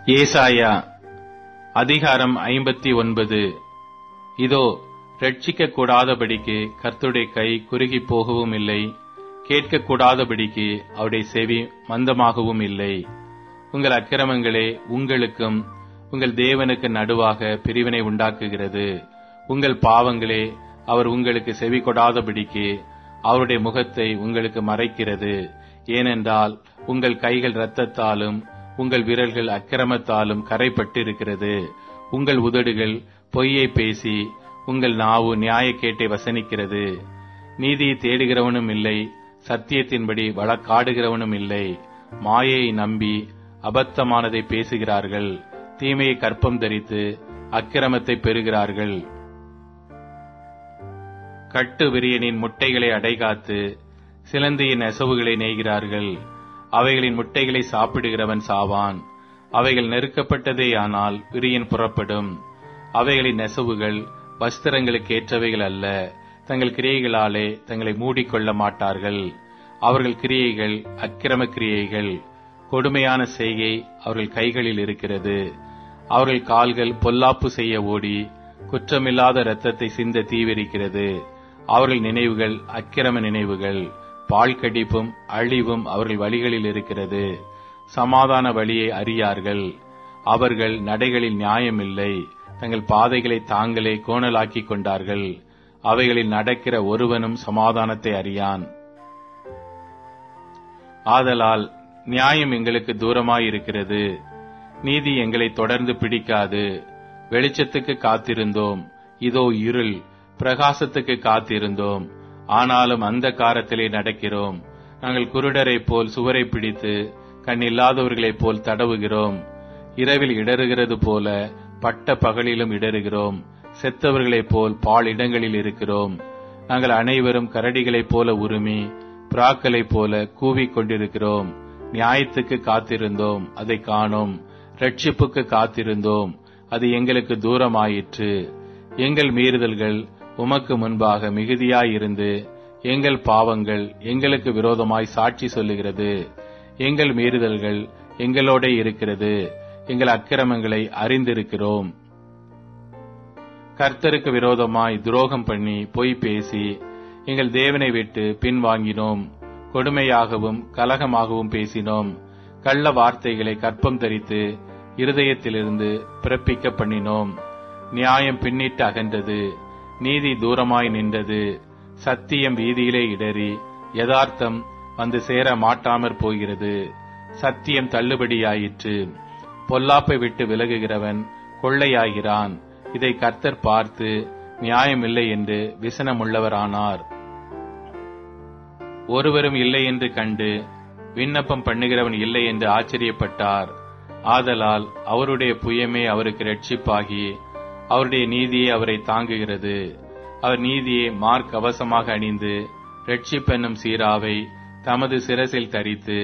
ஏசாயா அதிகாரம் 59. இதோ, ரட்சிக்க கூடாதபடிக்கு கர்த்தருடைய கை குறுகி போகவும் இல்லை, கேட்க கூடாதபடிக்கு அவருடைய செவி மந்தமாகவும் இல்லை. உங்கள் அக்கிரமங்களே உங்களுக்கும் உங்கள் தேவனுக்கு நடுவாக பிரிவினை உண்டாக்குகிறது. உங்கள் பாவங்களே அவர் உங்களுக்கு செவி கொடாதபடிக்கு அவருடைய முகத்தை உங்களுக்கு மறைக்கிறது. ஏனென்றால் உங்கள் கைகள் இரத்தத்தாலும் உங்கள் விரல்கள் அக்கிரமத்தாலும் கரைப்பட்டிருக்கிறது. உங்கள் உதடுகள் பொய்யை பேசி உங்கள் நாவு நியாயக்கேட்டை வசனிக்கிறது. நீதியை தேடுகிறவனும் இல்லை, சத்தியத்தின்படி வழக்காடுகிறவனும் இல்லை. மாயையை நம்பி அபத்தமானதை பேசுகிறார்கள், தீமையை கற்பம் தரித்து அக்கிரமத்தை பெறுகிறார்கள். கட்டு விரியனின் முட்டைகளை அடைகாத்து சிலந்தியின் நெசவுகளை நெய்கிறார்கள். அவைகளின் முட்டைகளை சாப்பிடுகிறவன் சாவான். அவைகள் நெருக்கப்பட்டதேயானால் விரியன் புறப்படும். அவைகளின் நெசவுகள் வஸ்திரங்களுக்கு ஏற்றவைகள் அல்ல. தங்கள் கிரியைகளாலே தங்களை மூடிக்கொள்ள மாட்டார்கள். அவர்கள் கிரியைகள் அக்கிரம கிரியைகள். கொடுமையான செய்கை அவர்கள் கைகளில் இருக்கிறது. அவர்கள் கால்கள் பொல்லாப்பு செய்ய ஓடி குற்றமில்லாத இரத்தத்தை சிந்த தீவிரிக்கிறது. அவர்கள் நினைவுகள் அக்கிரம நினைவுகள். பால் கடிப்பும் அழிவும் அவர்கள் வழிகளில் இருக்கிறது. சமாதான வழியை அறியார்கள். அவர்கள் நடைகளில் நியாயமில்லை. தங்கள் பாதைகளை தாங்களே கோணலாக்கிக் கொண்டார்கள். அவைகளில் நடக்கிற ஒருவனும் சமாதானத்தை அறியான். ஆதலால் நியாயம் எங்களுக்கு தூரமாயிருக்கிறது, நீதி எங்களை தொடர்ந்து பிடிக்காது. வெளிச்சத்துக்கு காத்திருந்தோம், இதோ இருள். பிரகாசத்துக்கு காத்திருந்தோம், ஆனாலும் அந்த காரத்திலே நடக்கிறோம். நாங்கள் குருடரைப் போல் சுவரை பிடித்து கண் இல்லாதவர்களைப் போல் தடவுகிறோம். இரவில் இடறுகிறது போல பட்ட பகலிலும் இடறுகிறோம். செத்தவர்களைப் போல் பால் இடங்களில் இருக்கிறோம். நாங்கள் அனைவரும் கரடிகளைப் போல உருமி புறாக்களைப் போல கூவிக் கொண்டிருக்கிறோம். நியாயத்துக்கு காத்திருந்தோம், அதை காணோம். ரட்சிப்புக்கு காத்திருந்தோம், அது எங்களுக்கு தூரமாயிற்று. எங்கள் மீறுதல்கள் உமக்கு முன்பாக மிகுதியாயிருந்து எங்கள் பாவங்கள் எங்களுக்கு விரோதமாய் சாட்சி சொல்லுகிறது. எங்கள் மீறுதல்கள் எங்களோட இருக்கிறது, எங்கள் அக்கிரமங்களை அறிந்திருக்கிறோம். கர்த்தருக்கு விரோதமாய் துரோகம் பண்ணி பொய் பேசி எங்கள் தேவனை விட்டு பின்வாங்கினோம். கொடுமையாகவும் கலகமாகவும் பேசினோம். கள்ள வார்த்தைகளை கற்பம் தரித்து இருதயத்திலிருந்து பிறப்பிக்க பண்ணினோம். நியாயம் பின்னிட்டு அகன்றது, நீதி தூரமாய் நின்றது. சத்தியம் வீதியிலே இடறி யதார்த்தம் வந்து சேர மாட்டாமற் போகிறது. சத்தியம் தள்ளுபடியாயிற்று. பொல்லாப்பை விட்டு விலகுகிறவன் கொள்ளையாகிறான். இதை கர்த்தர் பார்த்து நியாயமில்லை என்று விசனமுள்ளவரானார். ஒருவரும் இல்லை என்று கண்டு விண்ணப்பம் பண்ணுகிறவன் இல்லை என்று ஆச்சரியப்பட்டார். ஆதலால் அவருடைய புயமே அவருக்கு இரட்சிப்பாகி அவருடைய நீதியே அவரை தாங்குகிறது. அவர் நீதியை மார்க்கவசமாக அணிந்து இரட்சிப்பென்னும் சீராவை தமது சிரசில் தரித்து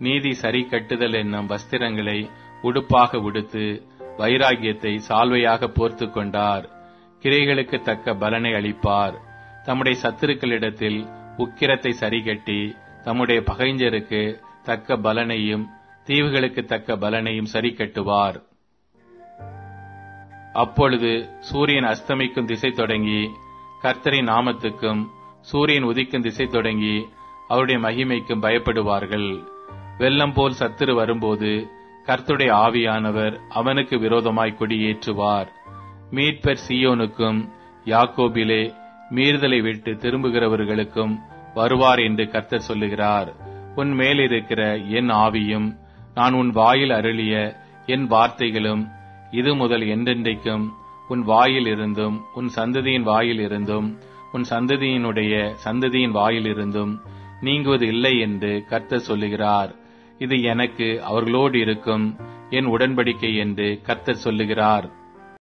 நீதி சரி கட்டுதல் என்னும் வஸ்திரங்களை உடுப்பாக உடுத்து வைராகியத்தை சால்வையாக போர்த்து கொண்டார். கிரைகளுக்கு தக்க பலனை அளிப்பார். தம்முடைய சத்துருக்களிடத்தில் உக்கிரத்தை சரிகட்டி தம்முடைய பகைஞருக்கு தக்க பலனையும் தீவுகளுக்கு தக்க பலனையும் சரி கட்டுவார். அப்பொழுது சூரியன் அஸ்தமிக்கும் திசை தொடங்கி கர்த்தரின் நாமத்துக்கும் சூரியன் உதிக்கும் திசை தொடங்கி அவருடைய மகிமைக்கும் பயப்படுவார்கள். வெள்ளம் போல் சத்துரு வரும்போது கர்த்தருடைய ஆவியானவர் அவனுக்கு விரோதமாய் கொடியேற்றுவார். மீட்பர் சீயோனுக்கும் யாக்கோபிலே மீறுதலை விட்டு திரும்புகிறவர்களுக்கும் வருவார் என்று கர்த்தர் சொல்லுகிறார். உன் மேலிருக்கிற என் ஆவியும் நான் உன் வாயில் அருளிய என் வார்த்தைகளும் இது முதல் என்றென்றைக்கும் உன் வாயில் இருந்தும் உன் சந்ததியின் வாயில் இருந்தும் உன் சந்ததியினுடைய சந்ததியின் வாயில் இருந்தும் நீங்குவது இல்லை என்று கர்த்தர் சொல்லுகிறார். இது எனக்கு அவர்களோடு இருக்கும் என் உடன்படிக்கை என்று கர்த்தர் சொல்லுகிறார்.